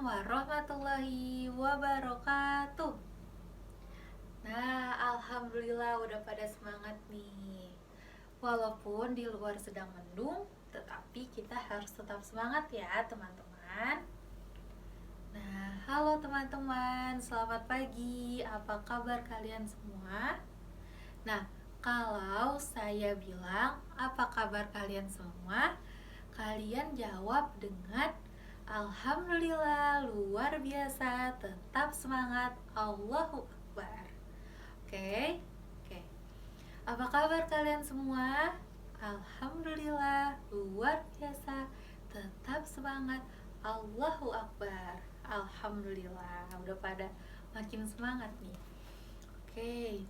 warahmatullahi wabarakatuh. Nah, alhamdulillah udah pada semangat nih. Walaupun di luar sedang mendung, tetapi kita harus tetap semangat ya, teman-teman. Nah, halo teman-teman, selamat pagi. Apa kabar kalian semua? Nah, kalau saya bilang apa kabar kalian semua, kalian jawab dengan alhamdulillah, luar biasa, tetap semangat, Allahu Akbar. Oke, oke. Apa kabar kalian semua? Alhamdulillah, luar biasa, tetap semangat, Allahu Akbar. Alhamdulillah, udah pada makin semangat nih. Oke,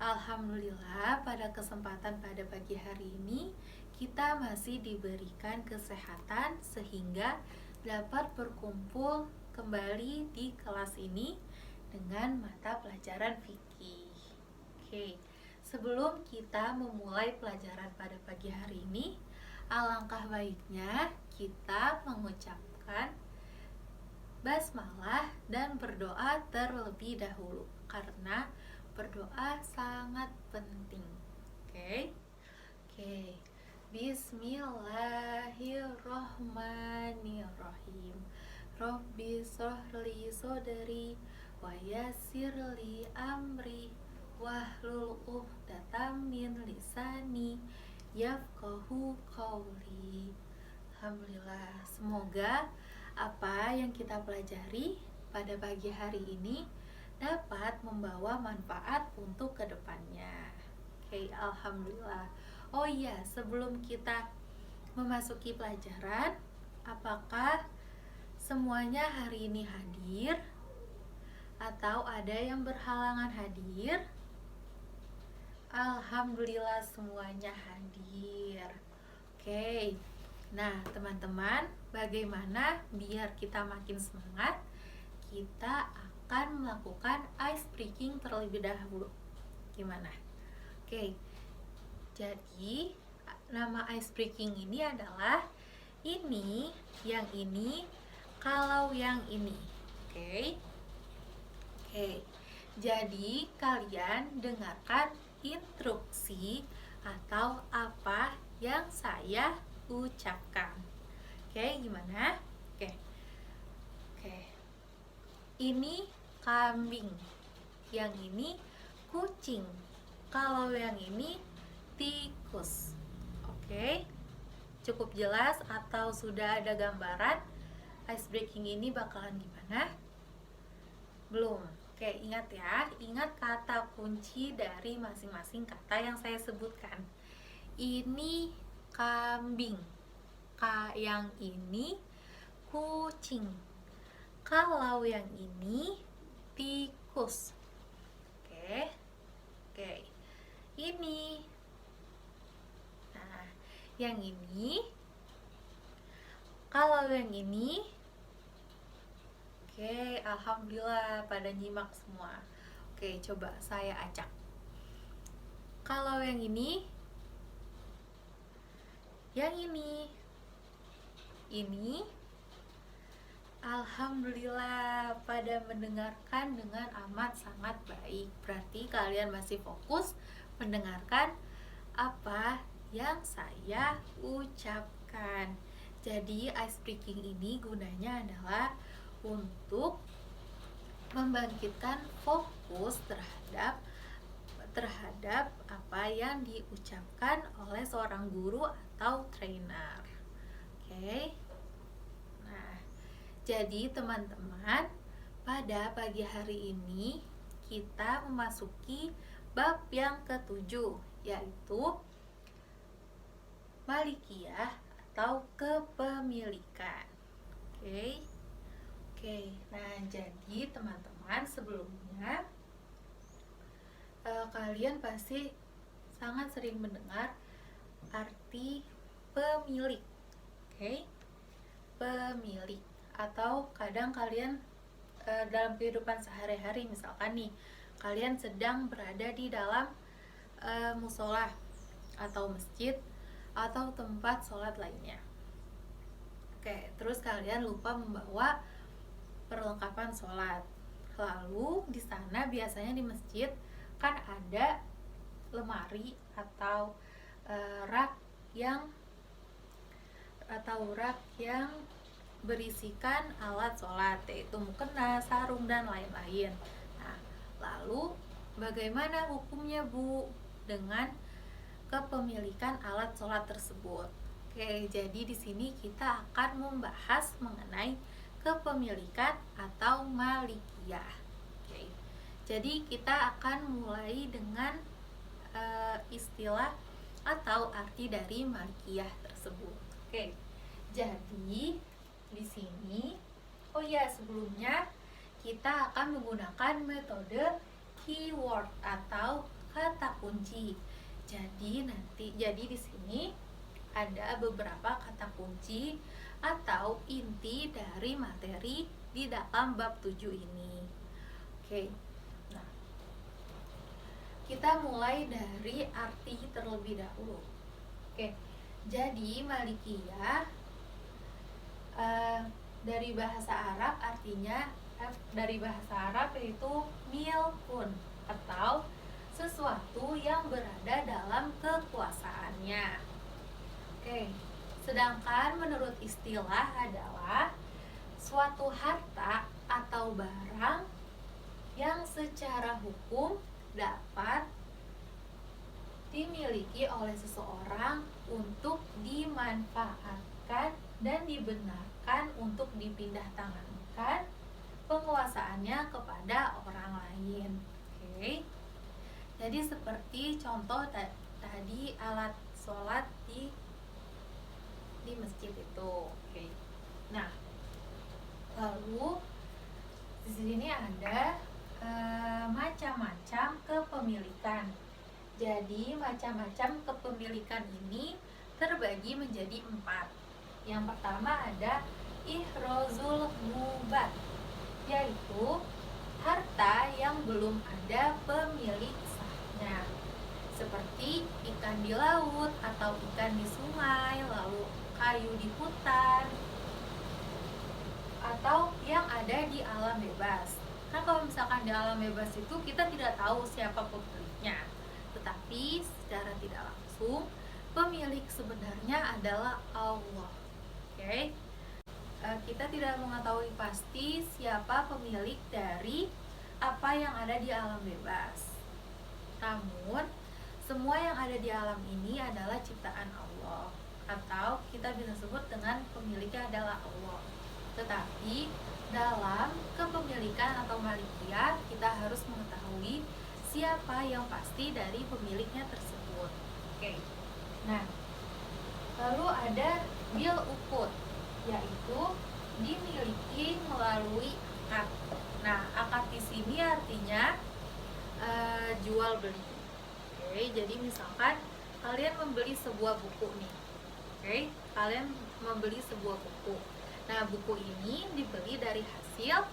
alhamdulillah pada kesempatan pada pagi hari ini kita masih diberikan kesehatan sehingga dapat berkumpul kembali di kelas ini dengan mata pelajaran fikih. Oke, sebelum kita memulai pelajaran pada pagi hari ini, alangkah baiknya kita mengucapkan basmalah dan berdoa terlebih dahulu karena berdoa sangat penting. Oke. Bismillahirrohmanirrohim. Robbi shrahli sodri wa yassirli amri wahlul uqdatam min lisani yafqahu qawli. Alhamdulillah, semoga apa yang kita pelajari pada pagi hari ini dapat membawa manfaat untuk kedepannya. Oke, alhamdulillah. Oh iya, sebelum kita memasuki pelajaran, apakah semuanya hari ini hadir? Atau ada yang berhalangan hadir? Alhamdulillah semuanya hadir. Oke. Nah, teman-teman, bagaimana biar kita makin semangat? Kita akan melakukan ice breaking terlebih dahulu. Gimana? Oke. Jadi, nama ice breaking ini adalah ini, yang ini, kalau yang ini. Oke. Jadi, kalian dengarkan instruksi atau apa yang saya ucapkan. Oke, gimana? Oke. Ini kambing. Yang ini kucing. Kalau yang ini tikus. Oke. Cukup jelas atau sudah ada gambaran ice breaking ini bakalan gimana? Belum. Oke, ingat ya. Ingat kata kunci dari masing-masing kata yang saya sebutkan. Ini kambing. Yang ini kucing. Kalau yang ini tikus. Oke. Ini. Nah, yang ini. Kalau yang ini. Oke, alhamdulillah pada nyimak semua. Oke, coba saya acak. Kalau yang ini. Yang ini, alhamdulillah pada mendengarkan dengan amat sangat baik. Berarti kalian masih fokus mendengarkan apa yang saya ucapkan. Jadi ice breaking ini gunanya adalah untuk membangkitkan fokus terhadap apa yang diucapkan oleh seorang guru atau trainer. Oke. Nah, jadi teman-teman, pada pagi hari ini kita memasuki bab yang ke-7, yaitu malikiyah atau kepemilikan. Oke. Nah, jadi teman-teman, sebelumnya kalian pasti sangat sering mendengar arti pemilik. Pemilik, atau kadang kalian dalam kehidupan sehari-hari, misalkan nih kalian sedang berada di dalam musola atau masjid atau tempat sholat lainnya. Terus kalian lupa membawa perlengkapan sholat. Lalu di sana biasanya di masjid kan ada lemari atau rak yang berisikan alat sholat, yaitu mukena, sarung, dan lain-lain. Nah, lalu bagaimana hukumnya Bu dengan kepemilikan alat sholat tersebut? Oke, jadi di sini kita akan membahas mengenai kepemilikan atau malikiyah. Oke, jadi kita akan mulai dengan istilah atau arti dari malikiyah tersebut. Oke, jadi di sini, sebelumnya kita akan menggunakan metode keyword atau kata kunci. Jadi di sini ada beberapa kata kunci atau inti dari materi di dalam bab 7 ini. Oke. Nah, kita mulai dari arti terlebih dahulu. Oke. Jadi malikiyah dari bahasa Arab yaitu milkun atau sesuatu yang berada dalam kekuasaannya. Oke, sedangkan menurut istilah adalah suatu harta atau barang yang secara hukum dapat dimiliki oleh seseorang untuk dimanfaatkan dan dibenarkan untuk dipindah tangankan penguasaannya kepada orang lain. Oke. Jadi seperti contoh tadi alat sholat di masjid itu. Oke. Nah, lalu di sini ada macam-macam kepemilikan. Jadi macam-macam kepemilikan ini terbagi menjadi 4. Yang pertama ada ihrozul mubat, yaitu harta yang belum ada pemilik sahnya, seperti ikan di laut atau ikan di sungai, lalu kayu di hutan, atau yang ada di alam bebas. Kan kalau misalkan di alam bebas itu kita tidak tahu siapa pemiliknya, tetapi secara tidak langsung pemilik sebenarnya adalah Allah. Oke. Kita tidak mengetahui pasti siapa pemilik dari apa yang ada di alam bebas. Namun, semua yang ada di alam ini adalah ciptaan Allah, atau kita bisa sebut dengan pemiliknya adalah Allah. Tetapi dalam kepemilikan atau malikiyah kita harus mengetahui siapa yang pasti dari pemiliknya tersebut. Oke. Nah, lalu ada bil uqud, yaitu dimiliki melalui akad. Nah, akad di sini artinya jual beli. Oke, jadi misalkan kalian membeli sebuah buku nih. Oke, kalian membeli sebuah buku. Nah, buku ini dibeli dari hasil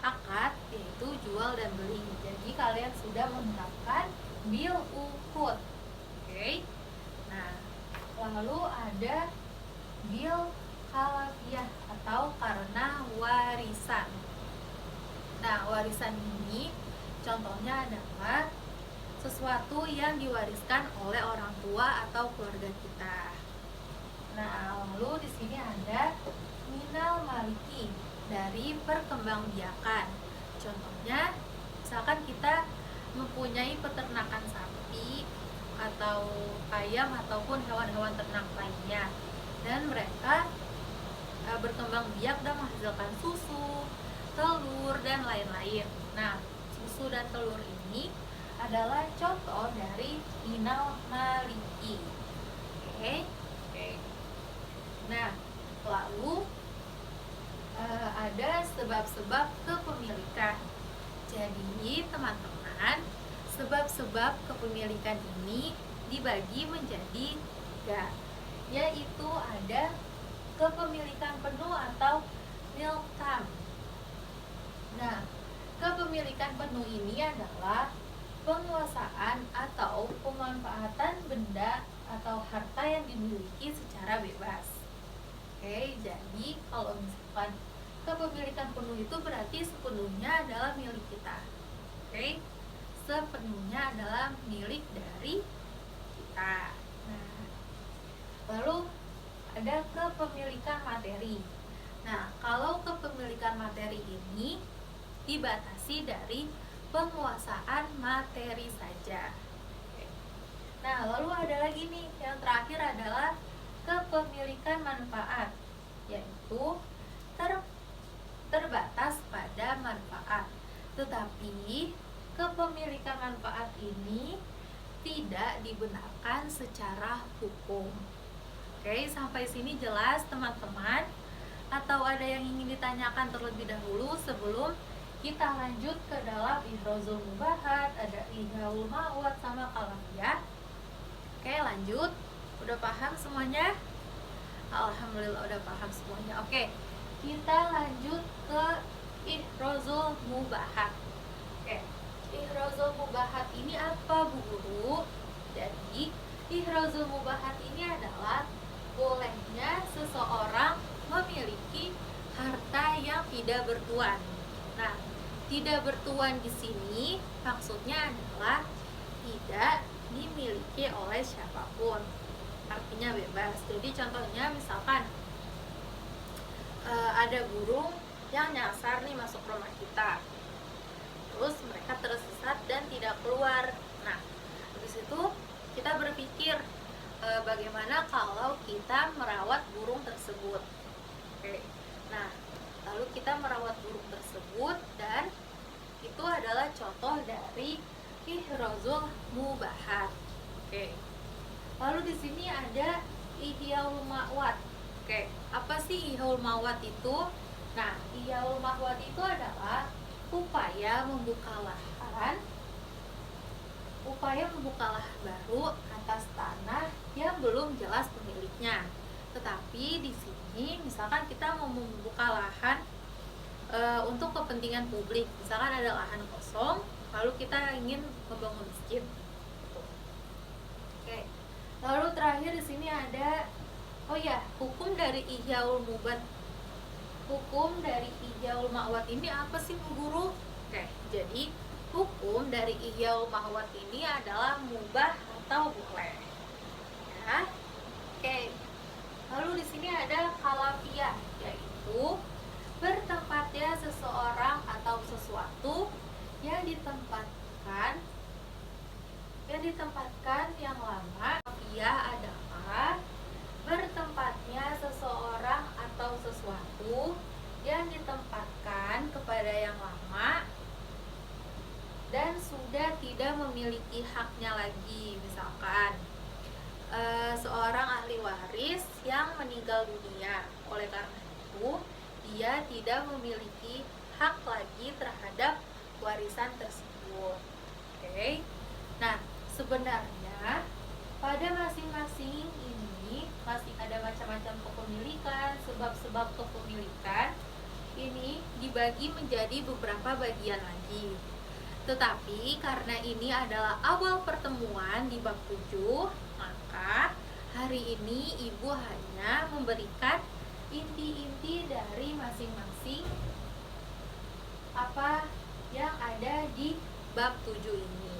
akad, yaitu jual dan beli. Jadi kalian sudah menerapkan bil uqud. Oke. Nah, lalu ada bil khalafiyah atau karena warisan. Nah, warisan ini contohnya adalah sesuatu yang diwariskan oleh orang tua atau keluarga kita. Nah, lalu di sini ada minal maliki, dari perkembangbiakan. Contohnya, misalkan kita mempunyai peternakan sapi atau ayam ataupun hewan-hewan ternak lainnya, dan mereka berkembang biak dan menghasilkan susu, telur, dan lain-lain. Nah, susu dan telur ini adalah contoh dari minal maliki. Oke. Nah, lalu ada sebab-sebab kepemilikan. Jadi, teman-teman, sebab-sebab kepemilikan ini dibagi menjadi 3, yaitu ada kepemilikan penuh atau milk tam. Nah, kepemilikan penuh ini adalah penguasaan atau pemanfaatan benda atau harta yang dimiliki secara bebas. Oke, jadi kalau misalkan kepemilikan penuh itu berarti sepenuhnya adalah milik kita. Oke, sepenuhnya adalah milik dari kita. Nah, lalu ada kepemilikan materi. Nah, kalau kepemilikan materi ini dibatasi dari penguasaan materi saja. Nah, lalu ada lagi nih, yang terakhir adalah kepemilikan manfaat, yaitu terbatas pada manfaat. Tetapi kepemilikan manfaat ini tidak dibenarkan secara hukum. Oke, sampai sini jelas teman-teman? Atau ada yang ingin ditanyakan terlebih dahulu sebelum kita lanjut ke dalam Ihrozul Mubahat, ada Ihyaul Ma'wad sama Kalafiyah? Oke, lanjut. Udah paham semuanya? Alhamdulillah udah paham semuanya. Oke, kita lanjut ke Ihrozul Mubahat. Oke, Ihrozul Mubahat ini apa, Bu Guru? Jadi, Ihrozul Mubahat ini adalah bolehnya seseorang memiliki harta yang tidak bertuan. Nah, tidak bertuan di sini maksudnya adalah tidak dimiliki oleh siapapun. Artinya bebas. Jadi contohnya misalkan ada burung yang nyasar nih masuk rumah kita. Terus mereka tersesat dan tidak keluar. Nah, habis itu kita berpikir bagaimana kalau kita merawat burung tersebut. Oke. Nah, lalu kita merawat burung tersebut dan itu adalah contoh dari Ihrozul Mubahat. Oke. Lalu di sini ada Ihyaul Ma'wad. Oke, apa sih Ihyaul Ma'wad itu? Nah, Ihyaul Ma'wad itu adalah upaya membuka lahan baru atas tanah yang belum jelas pemiliknya. Tetapi di sini misalkan kita mau membuka lahan untuk kepentingan publik, misalkan ada lahan kosong, lalu kita ingin membangun masjid. Oke. Lalu terakhir di sini ada hukum dari Ihyaul Mubad. Hukum dari Ihyaul Ma'wad ini apa sih, Bu Guru? Oke, jadi hukum dari Ihyaul Ma'wad ini adalah mubah atau boleh. Ya. Oke. Lalu di sini ada Kalafiyah, yaitu bertempatnya seseorang atau sesuatu yang ditempatkan yang lama. Kalafiyah adalah bertempatnya seseorang atau sesuatu yang ditempatkan kepada yang lama dan sudah tidak memiliki haknya lagi. Misalkan seorang ahli waris yang meninggal dunia, oleh karena itu dia tidak memiliki hak lagi terhadap warisan tersebut. Oke. Nah, sebenarnya pada masing-masing ini masih ada macam-macam kepemilikan, sebab-sebab kepemilikan ini dibagi menjadi beberapa bagian lagi. Tetapi karena ini adalah awal pertemuan di bab 7, maka hari ini Ibu hanya memberikan inti-inti dari masing-masing apa yang ada di bab 7 ini.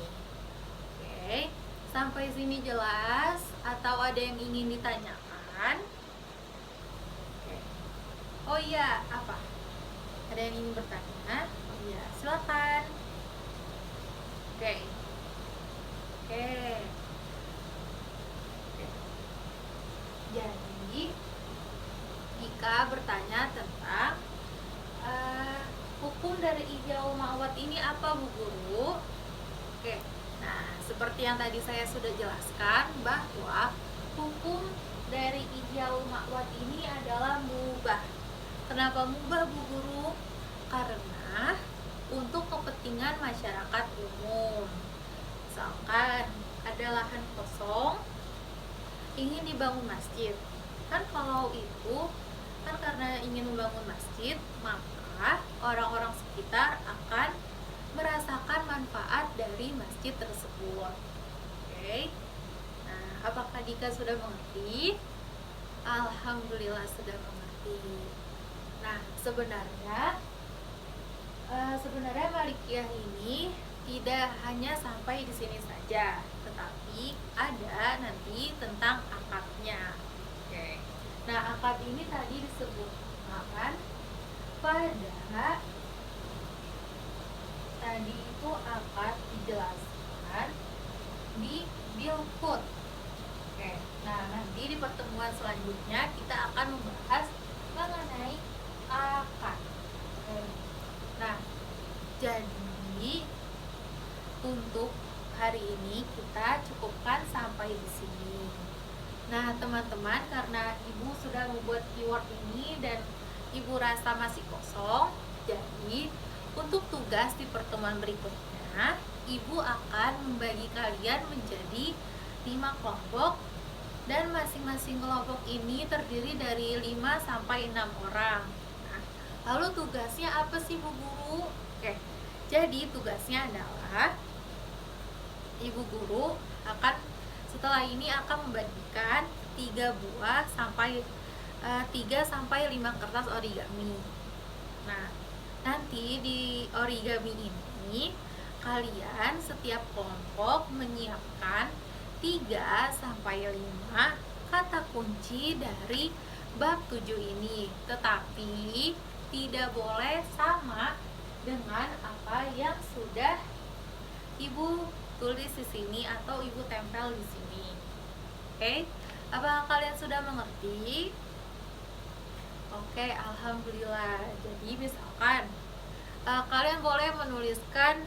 Oke, sampai sini jelas atau ada yang ingin ditanyakan? Oke. Oh iya, apa? Ada yang ingin bertanya? Oh iya, silakan. Oke. Jadi jika bertanya tentang hukum dari Ihyaul Ma'wad ini apa, Bu Guru? Oke. Nah, seperti yang tadi saya sudah jelaskan bahwa hukum dari Ihyaul Ma'wad ini adalah mubah. Kenapa mubah, Bu Guru? Karena untuk kepentingan masyarakat umum. Misalkan ada lahan kosong ingin dibangun masjid. Kan kalau itu kan karena ingin membangun masjid, maka orang-orang sekitar akan merasakan manfaat dari masjid tersebut. Oke. Nah, apakah Dika sudah mengerti? Alhamdulillah sudah mengerti. Nah, sebenarnya Malikiyah ini tidak hanya sampai di sini saja, tetapi ada nanti tentang akadnya. Oke. Nah, akad ini tadi disebutkan pada tadi itu akad dijelaskan di Bilqut. Oke. Nah, nanti di pertemuan selanjutnya kita akan membahas mengenai akad. Oke. Nah, jadi untuk hari ini kita cukupkan sampai di sini. Nah, teman-teman, karena Ibu sudah membuat keyword ini dan Ibu rasa masih kosong, jadi untuk tugas di pertemuan berikutnya, Ibu akan membagi kalian menjadi 5 kelompok dan masing-masing kelompok ini terdiri dari 5 sampai 6 orang. Nah, lalu tugasnya apa sih, Bu Guru? Oke. Jadi tugasnya adalah Ibu Guru akan setelah ini akan membagikan 3 sampai 5 kertas origami. Nah, nanti di origami ini kalian setiap kelompok menyiapkan 3 sampai 5 kata kunci dari bab 7 ini, tetapi tidak boleh sama dengan apa yang sudah Ibu tulis di sini atau Ibu tempel di sini. Oke, apakah kalian sudah mengerti? Oke, alhamdulillah. Jadi misalkan kalian boleh menuliskan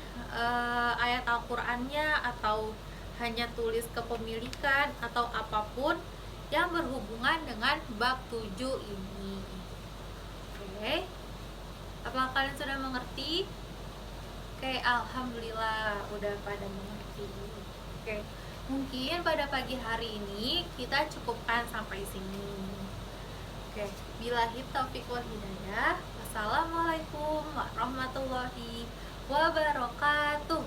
ayat Al-Qur'annya atau hanya tulis kepemilikan atau apapun yang berhubungan dengan bab 7 ini. Oke. Apakah kalian sudah mengerti? Oke, alhamdulillah udah pada mengerti. Oke. Mungkin pada pagi hari ini kita cukupkan sampai sini. Oke, billahi taufiq wal hidayah. Wassalamualaikum warahmatullahi wabarakatuh.